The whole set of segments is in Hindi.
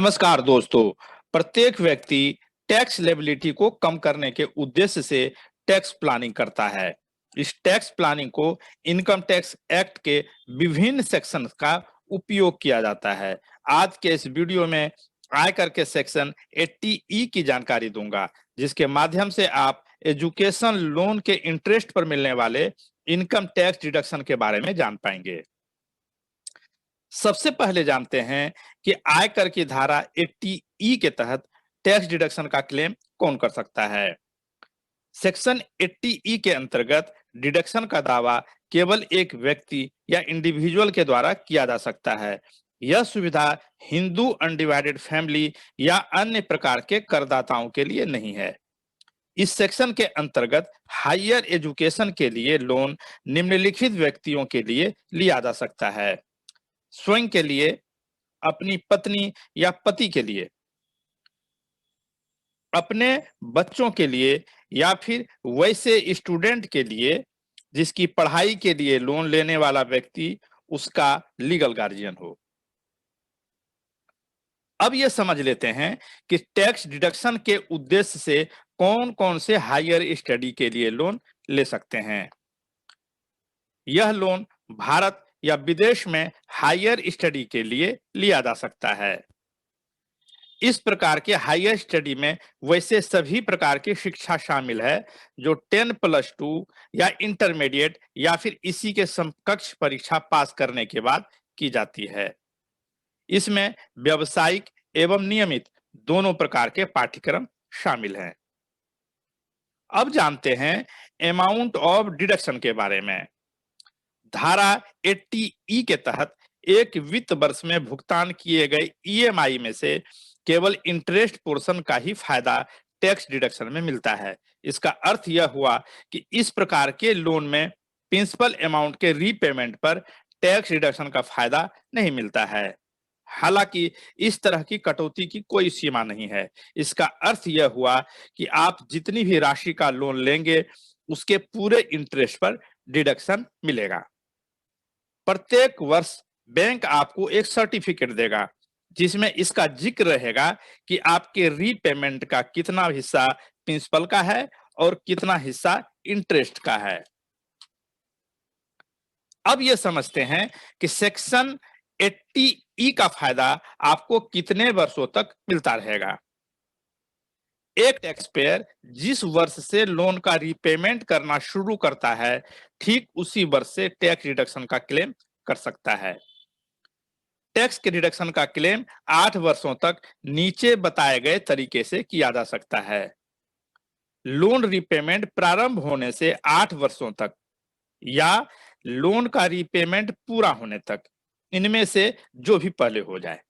नमस्कार दोस्तों। प्रत्येक व्यक्ति टैक्स लेबिलिटी को कम करने के उद्देश्य से टैक्स प्लानिंग करता है। इस टैक्स प्लानिंग को इनकम टैक्स एक्ट के विभिन्न सेक्शन का उपयोग किया जाता है। आज के इस वीडियो में आयकर के सेक्शन 80E की जानकारी दूंगा, जिसके माध्यम से आप एजुकेशन लोन के इंटरेस्ट पर मिलने वाले इनकम टैक्स डिडक्शन के बारे में जान पाएंगे। सबसे पहले जानते हैं कि आयकर की धारा 80E के तहत टैक्स डिडक्शन का क्लेम कौन कर सकता है। सेक्शन 80E के अंतर्गत डिडक्शन का दावा केवल एक व्यक्ति या इंडिविजुअल के द्वारा किया जा सकता है। यह सुविधा हिंदू अनडिवाइडेड फैमिली या अन्य प्रकार के करदाताओं के लिए नहीं है। इस सेक्शन के अंतर्गत हायर एजुकेशन के लिए लोन निम्नलिखित व्यक्तियों के लिए लिया जा सकता है: स्वयं के लिए, अपनी पत्नी या पति के लिए, अपने बच्चों के लिए, या फिर वैसे स्टूडेंट के लिए जिसकी पढ़ाई के लिए लोन लेने वाला व्यक्ति उसका लीगल गार्जियन हो। अब यह समझ लेते हैं कि टैक्स डिडक्शन के उद्देश्य से कौन कौन से हायर स्टडी के लिए लोन ले सकते हैं। यह लोन भारत या विदेश में हायर स्टडी के लिए लिया जा सकता है। इस प्रकार के हायर स्टडी में वैसे सभी प्रकार की शिक्षा शामिल है जो 10+2 या इंटरमीडिएट या फिर इसी के समकक्ष परीक्षा पास करने के बाद की जाती है। इसमें व्यावसायिक एवं नियमित दोनों प्रकार के पाठ्यक्रम शामिल हैं। अब जानते हैं अमाउंट ऑफ डिडक्शन के बारे में। धारा 80E के तहत एक वित्त वर्ष में भुगतान किए गए EMI में से केवल इंटरेस्ट पोर्शन का ही फायदा टैक्स डिडक्शन में मिलता है। इसका अर्थ यह हुआ कि इस प्रकार के लोन में प्रिंसिपल अमाउंट के रीपेमेंट पर टैक्स डिडक्शन का फायदा नहीं मिलता है। हालांकि इस तरह की कटौती की कोई सीमा नहीं है। इसका अर्थ यह हुआ कि आप जितनी भी राशि का लोन लेंगे उसके पूरे इंटरेस्ट पर डिडक्शन मिलेगा। प्रत्येक वर्ष बैंक आपको एक सर्टिफिकेट देगा जिसमें इसका जिक्र रहेगा कि आपके रीपेमेंट का कितना हिस्सा प्रिंसिपल का है और कितना हिस्सा इंटरेस्ट का है। अब यह समझते हैं कि सेक्शन 80E का फायदा आपको कितने वर्षों तक मिलता रहेगा। एक टैक्स पेयर जिस वर्ष से लोन का रीपेमेंट करना शुरू करता है, ठीक उसी वर्ष से टैक्स डिडक्शन का क्लेम कर सकता है। टैक्स के डिडक्शन का क्लेम 8 वर्षों तक नीचे बताए गए तरीके से किया जा सकता है। लोन रीपेमेंट प्रारंभ होने से 8 वर्षों तक या लोन का रीपेमेंट पूरा होने तक, इनमें से जो भी पहले हो जाए।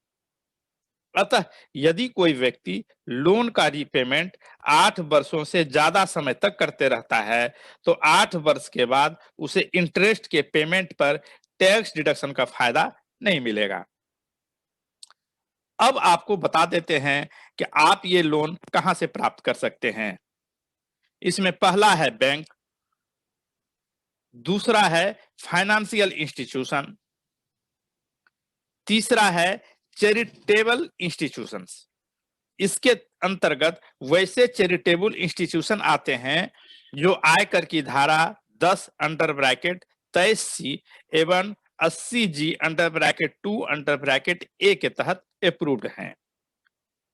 अतः यदि कोई व्यक्ति लोन का रीपेमेंट 8 वर्षों से ज्यादा समय तक करते रहता है तो 8 वर्ष के बाद उसे इंटरेस्ट के पेमेंट पर टैक्स डिडक्शन का फायदा नहीं मिलेगा। अब आपको बता देते हैं कि आप ये लोन कहां से प्राप्त कर सकते हैं। इसमें पहला है बैंक, दूसरा है फाइनेंशियल इंस्टीट्यूशन, तीसरा है चैरिटेबल इंस्टीट्यूशंस। इसके अंतर्गत वैसे चैरिटेबल इंस्टीट्यूशन आते हैं जो आयकर की धारा 10(23C एवं 80G(2)(a) के तहत अप्रूव्ड हैं।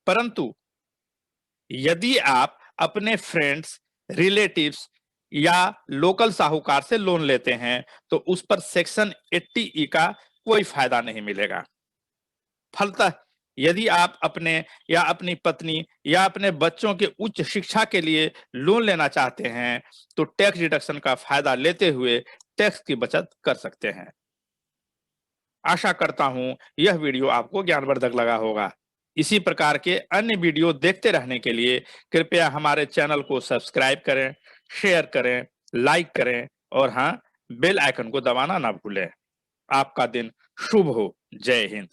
परंतु यदि आप अपने फ्रेंड्स, रिलेटिव्स या लोकल साहूकार से लोन लेते हैं तो उस पर सेक्शन 80E का कोई फायदा नहीं मिलेगा। फलतः यदि आप अपने या अपनी पत्नी या अपने बच्चों के उच्च शिक्षा के लिए लोन लेना चाहते हैं तो टैक्स डिडक्शन का फायदा लेते हुए टैक्स की बचत कर सकते हैं। आशा करता हूं यह वीडियो आपको ज्ञानवर्धक लगा होगा। इसी प्रकार के अन्य वीडियो देखते रहने के लिए कृपया हमारे चैनल को सब्सक्राइब करें, शेयर करें, लाइक करें और हाँ, बेल आइकन को दबाना ना भूलें। आपका दिन शुभ हो। जय हिंद।